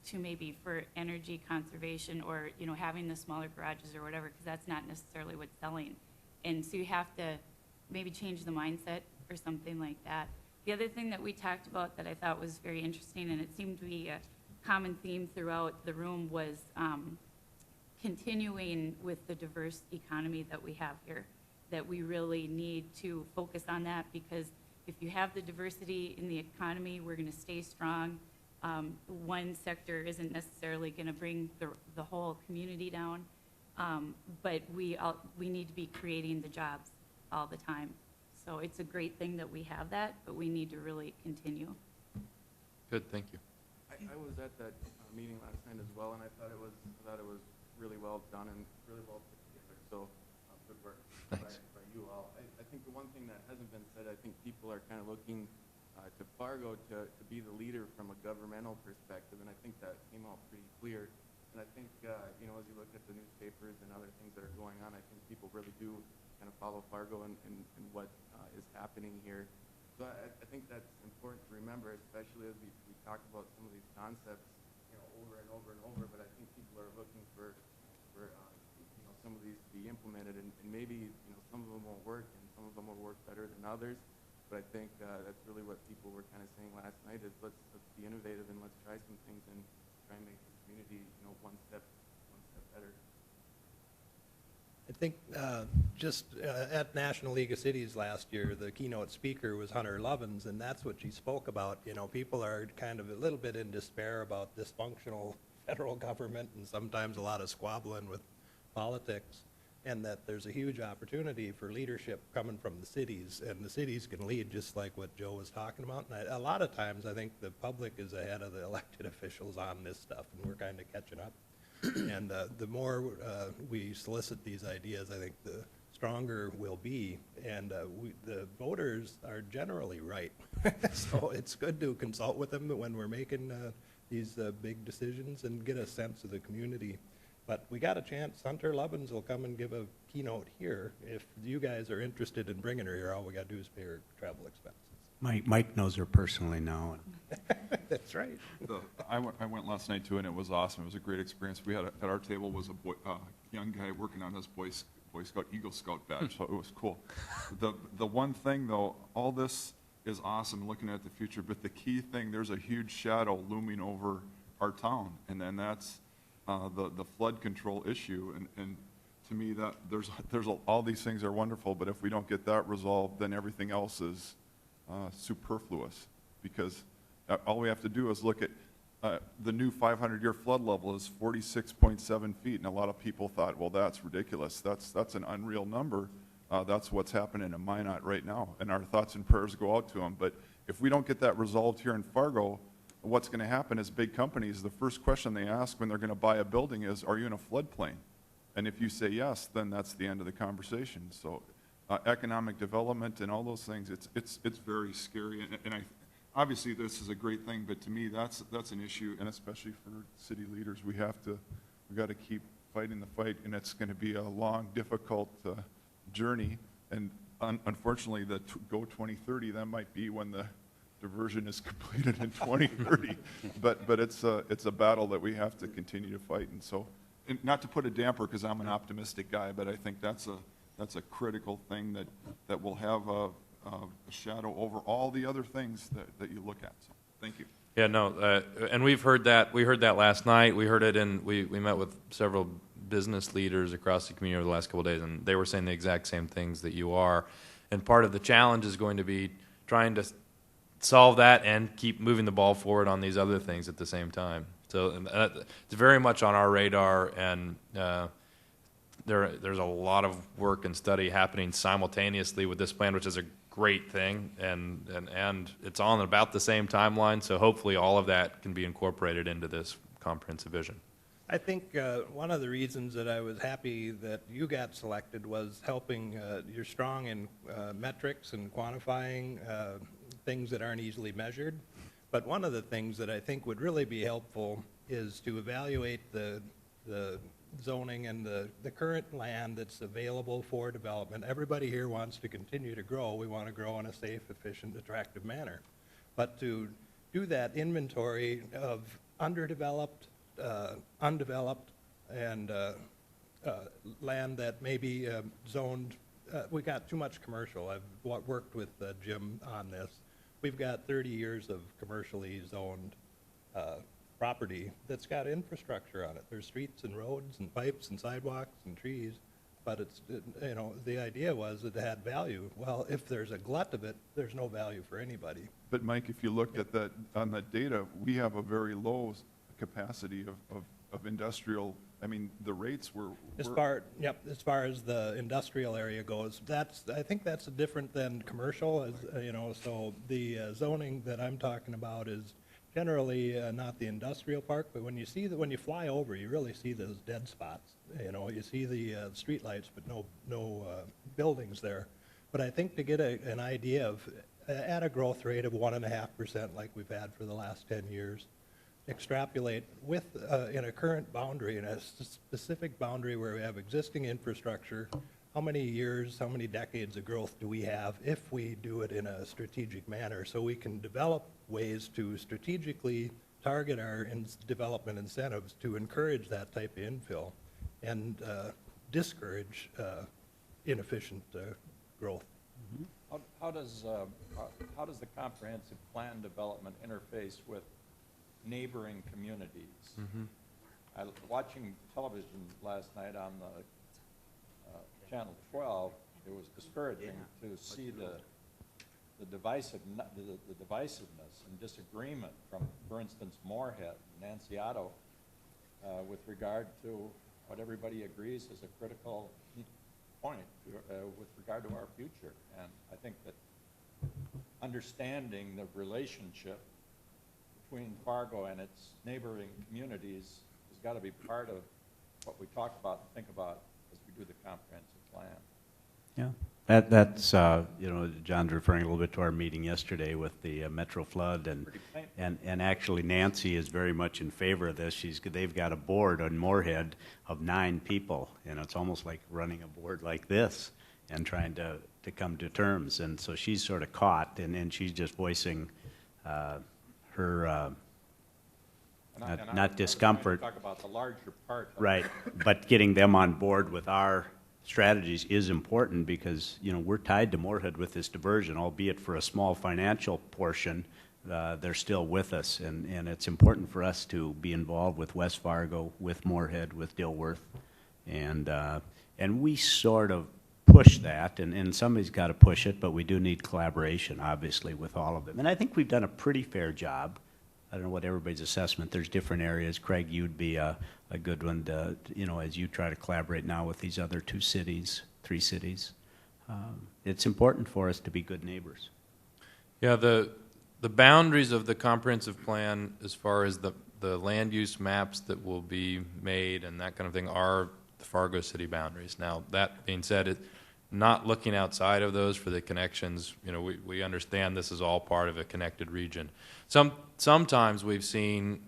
to maybe for energy conservation or, you know, having the smaller garages or whatever, because that's not necessarily what's selling. And so you have to maybe change the mindset or something like that. The other thing that we talked about that I thought was very interesting, and it seemed to be a common theme throughout the room, was continuing with the diverse economy that we have here, that we really need to focus on that, because if you have the diversity in the economy, we're going to stay strong. One sector isn't necessarily going to bring the whole community down, but we need to be creating the jobs all the time. So it's a great thing that we have that, but we need to really continue. Good, thank you. I was at that meeting last night as well, and I thought it was really well done and really well put together. So good work by you all. I think the one thing that hasn't been said, I think people are kind of looking to Fargo to be the leader from a governmental perspective, and I think that came out pretty clear. And I think, you know, as you look at the newspapers and other things that are going on, I think people really do kind of follow Fargo and what is happening here. So I think that's important to remember, especially as we talk about some of these concepts, you know, over and over and over. But I think people are looking for you know, some of these to be implemented, and maybe, you know, some of them won't work, and some of them will work better than others. But I think that's really what people were kind of saying last night is let's be innovative and let's try some things and try and make the community, you know, one step better. I think just at National League of Cities last year, the keynote speaker was Hunter Lovins, and that's what she spoke about. You know, people are kind of a little bit in despair about dysfunctional federal government and sometimes a lot of squabbling with politics, and that there's a huge opportunity for leadership coming from the cities, and the cities can lead just like what Joe was talking about. And a lot of times I think the public is ahead of the elected officials on this stuff, and we're kind of catching up. And the more we solicit these ideas, I think the stronger we'll be. And the voters are generally right. So it's good to consult with them when we're making these big decisions and get a sense of the community. But we got a chance. Hunter Lovins will come and give a keynote here. If you guys are interested in bringing her here, all we got to do is pay her travel expenses. Mike knows her personally now. That's right. I went last night too, and it was awesome. It was a great experience. We had at our table was a young guy working on his Boy Scout Eagle Scout badge, so it was cool. The one thing though, all this is awesome, looking at the future, but the key thing, there's a huge shadow looming over our town, and then that's the flood control issue. And to me, that all these things are wonderful, but if we don't get that resolved, then everything else is superfluous, because all we have to do is look at the new 500-year flood level is 46.7 feet, and a lot of people thought, well, that's ridiculous. That's an unreal number. That's what's happening in Minot right now, and our thoughts and prayers go out to them. But if we don't get that resolved here in Fargo, what's going to happen is big companies, the first question they ask when they're going to buy a building is, are you in a floodplain? And if you say yes, then that's the end of the conversation. So economic development and all those things, it's very scary. And obviously this is a great thing, but to me that's an issue, and especially for city leaders, we got to keep fighting the fight, and it's going to be a long, difficult journey. And unfortunately, the Go2030, that might be when the diversion is completed in 2030. but it's a battle that we have to continue to fight. And so, and not to put a damper, because I'm an optimistic guy, but I think that's a critical thing that will have a shadow over all the other things that you look at. So, thank you. Yeah, no, and we heard that last night. We heard it we met with several business leaders across the community over the last couple of days, and they were saying the exact same things that you are. And part of the challenge is going to be trying to solve that and keep moving the ball forward on these other things at the same time. So it's very much on our radar, and there's a lot of work and study happening simultaneously with this plan, which is a great thing, and it's on about the same timeline, so hopefully all of that can be incorporated into this comprehensive vision. I think one of the reasons that I was happy that you got selected was helping, you're strong in metrics and quantifying things that aren't easily measured. But one of the things that I think would really be helpful is to evaluate the zoning and the current land that's available for development. Everybody here wants to continue to grow. We want to grow in a safe, efficient, attractive manner. But to do that inventory of underdeveloped, undeveloped, and land that may be zoned. We got too much commercial. I've worked with Jim on this. We've got 30 years of commercially zoned property that's got infrastructure on it. There's streets and roads and pipes and sidewalks and trees, but the idea was it had value. Well, if there's a glut of it, there's no value for anybody. But Mike, if you looked at that, on that data, we have a very low capacity of industrial, I mean, the rates were. As far as the industrial area goes, I think that's different than commercial, so the zoning that I'm talking about is generally not the industrial park, but when you fly over, you really see those dead spots. You see the streetlights, but no buildings there. But I think to get an idea of, at a growth rate of 1.5% like we've had for the last 10 years, extrapolate with, in a current boundary, in a specific boundary where we have existing infrastructure, how many years, how many decades of growth do we have if we do it in a strategic manner, so we can develop ways to strategically target our development incentives to encourage that type of infill and discourage inefficient growth. How does the comprehensive plan development interface with neighboring communities? Watching television last night on the Channel 12, it was discouraging to see the divisiveness and disagreement from, for instance, Moorhead, Nancy Otto, with regard to what everybody agrees is a critical point with regard to our future. And I think that understanding the relationship between Fargo and its neighboring communities has got to be part of what we talk about and think about as we do the comprehensive plan. Yeah, that's John's referring a little bit to our meeting yesterday with the Metro Flood, and actually Nancy is very much in favor of this. They've got a board on Moorhead of 9 people, it's almost like running a board like this and trying to come to terms, and so she's sort of caught, and she's just voicing her not discomfort. Talk about the larger part. Right, but getting them on board with our strategies is important because, we're tied to Moorhead with this diversion, albeit for a small financial portion. They're still with us, and it's important for us to be involved with West Fargo, with Moorhead, with Dilworth, and we sort of push that, and somebody's got to push it, but we do need collaboration, obviously, with all of them. And I think we've done a pretty fair job. I don't know what everybody's assessment. There's different areas. Craig, you'd be a good one to, as you try to collaborate now with these other 3 cities. It's important for us to be good neighbors. Yeah, the boundaries of the comprehensive plan, as far as the land use maps that will be made and that kind of thing, are the Fargo city boundaries. Now, that being said, not looking outside of those for the connections, we understand this is all part of a connected region. Sometimes we've seen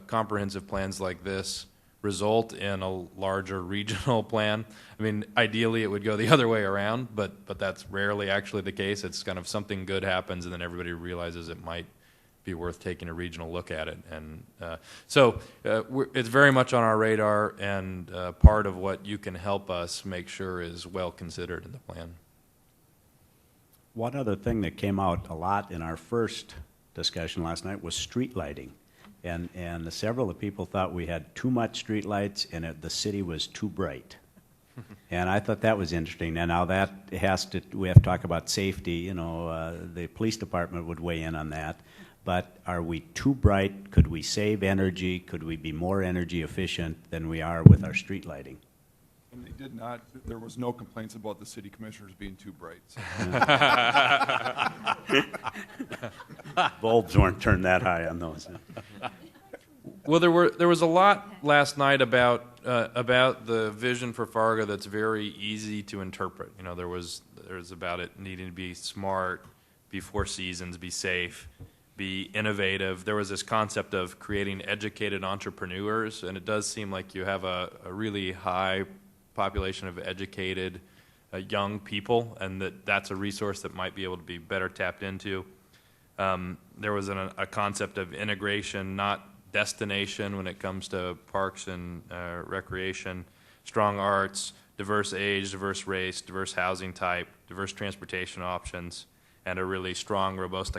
comprehensive plans like this result in a larger regional plan. I mean, ideally it would go the other way around, but that's rarely actually the case. It's kind of something good happens and then everybody realizes it might be worth taking a regional look at it. And so it's very much on our radar, and part of what you can help us make sure is well considered in the plan. One other thing that came out a lot in our first discussion last night was street lighting. And several of the people thought we had too much street lights and the city was too bright. And I thought that was interesting. And now we have to talk about safety. The police department would weigh in on that. But are we too bright? Could we save energy? Could we be more energy efficient than we are with our street lighting? And they did not, there was no complaints about the city commissioners being too bright. So. Bulbs weren't turned that high on those. Well, there was a lot last night about the vision for Fargo that's very easy to interpret. There was about it needing to be smart, be 4 seasons, be safe, be innovative. There was this concept of creating educated entrepreneurs, and it does seem like you have a really high population of educated young people, and that's a resource that might be able to be better tapped into. There was a concept of integration, not destination when it comes to parks and recreation, strong arts, diverse age, diverse race, diverse housing type, diverse transportation options, and a really strong, robust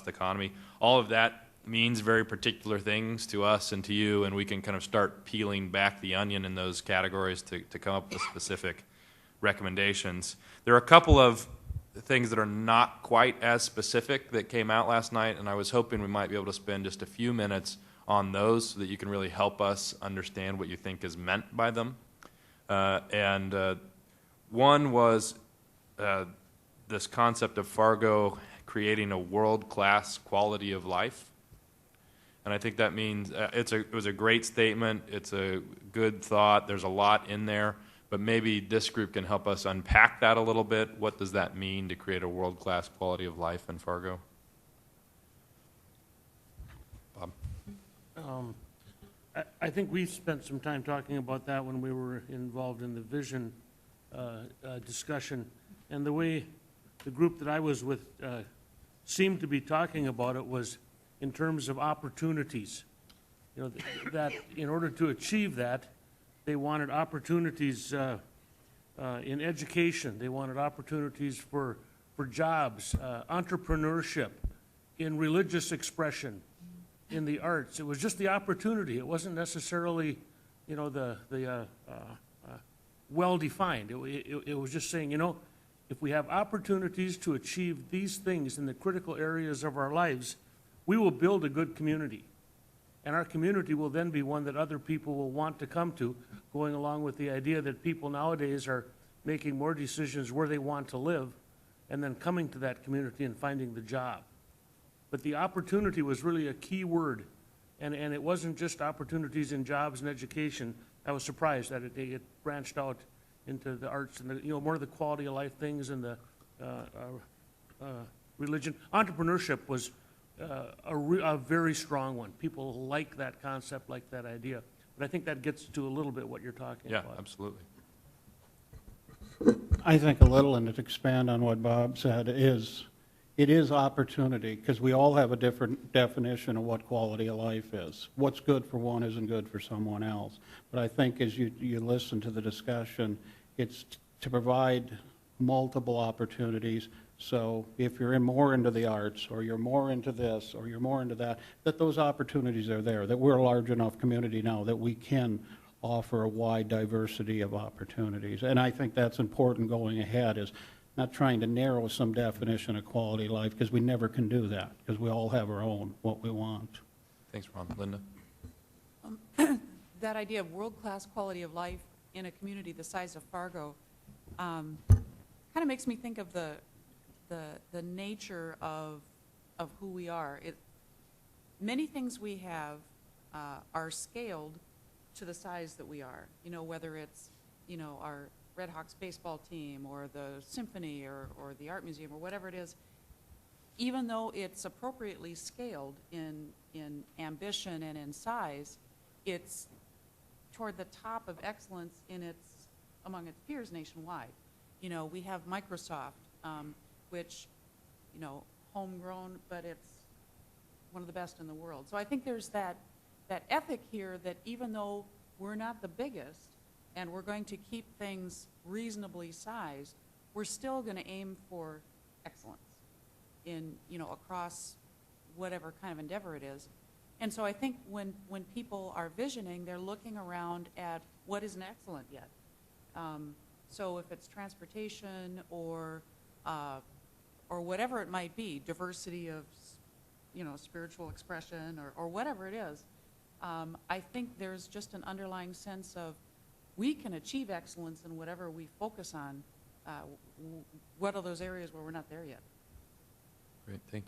economy. All of that means very particular things to us and to you, and we can kind of start peeling back the onion in those categories to come up with specific recommendations. There are a couple of things that are not quite as specific that came out last night, and I was hoping we might be able to spend just a few minutes on those so that you can really help us understand what you think is meant by them. One was this concept of Fargo creating a world-class quality of life. And I think that means it was a great statement. It's a good thought. There's a lot in there. But maybe this group can help us unpack that a little bit. What does that mean to create a world-class quality of life in Fargo? Bob? I think we spent some time talking about that when we were involved in the vision discussion. And the way the group that I was with seemed to be talking about it was in terms of opportunities. You know, that in order to achieve that, they wanted opportunities in education. They wanted opportunities for jobs, entrepreneurship, in religious expression, in the arts. It was just the opportunity. It wasn't necessarily, you know, the well-defined. It was just saying, you know, if we have opportunities to achieve these things in the critical areas of our lives, we will build a good community. And our community will then be one that other people will want to come to, going along with the idea that people nowadays are making more decisions where they want to live and then coming to that community and finding the job. But the opportunity was really a key word. And it wasn't just opportunities in jobs and education. I was surprised that it branched out into the arts and you know, more of the quality of life things and the religion. Entrepreneurship was a very strong one. People like that concept, like that idea. But I think that gets to a little bit what you're talking about. Yeah, absolutely. I think a little, and to expand on what Bob said, it is opportunity, because we all have a different definition of what quality of life is. What's good for one isn't good for someone else. But I think as you listen to the discussion, it's to provide multiple opportunities. So if you're more into the arts, or you're more into this, or you're more into that, that those opportunities are there, that we're a large enough community now that we can offer a wide diversity of opportunities. And I think that's important going ahead, is not trying to narrow some definition of quality of life, because we never can do that, because we all have our own, what we want. Thanks, Ron. Linda? That idea of world-class quality of life in a community the size of Fargo kind of makes me think of the nature of who we are. Many things we have are scaled to the size that we are. You know, whether it's, you know, our Red Hawks baseball team or the symphony or the art museum or whatever it is, even though it's appropriately scaled in ambition and in size, it's toward the top of excellence among its peers nationwide. You know, we have Microsoft, which, you know, homegrown, but it's one of the best in the world. So I think there's that ethic here that even though we're not the biggest and we're going to keep things reasonably sized, we're still going to aim for excellence in, you know, across whatever kind of endeavor it is. And so I think when people are visioning, they're looking around at what isn't excellent yet. So if it's transportation or whatever it might be, diversity of, you know, spiritual expression or whatever it is, I think there's just an underlying sense of we can achieve excellence in whatever we focus on. What are those areas where we're not there yet? Great, thank you.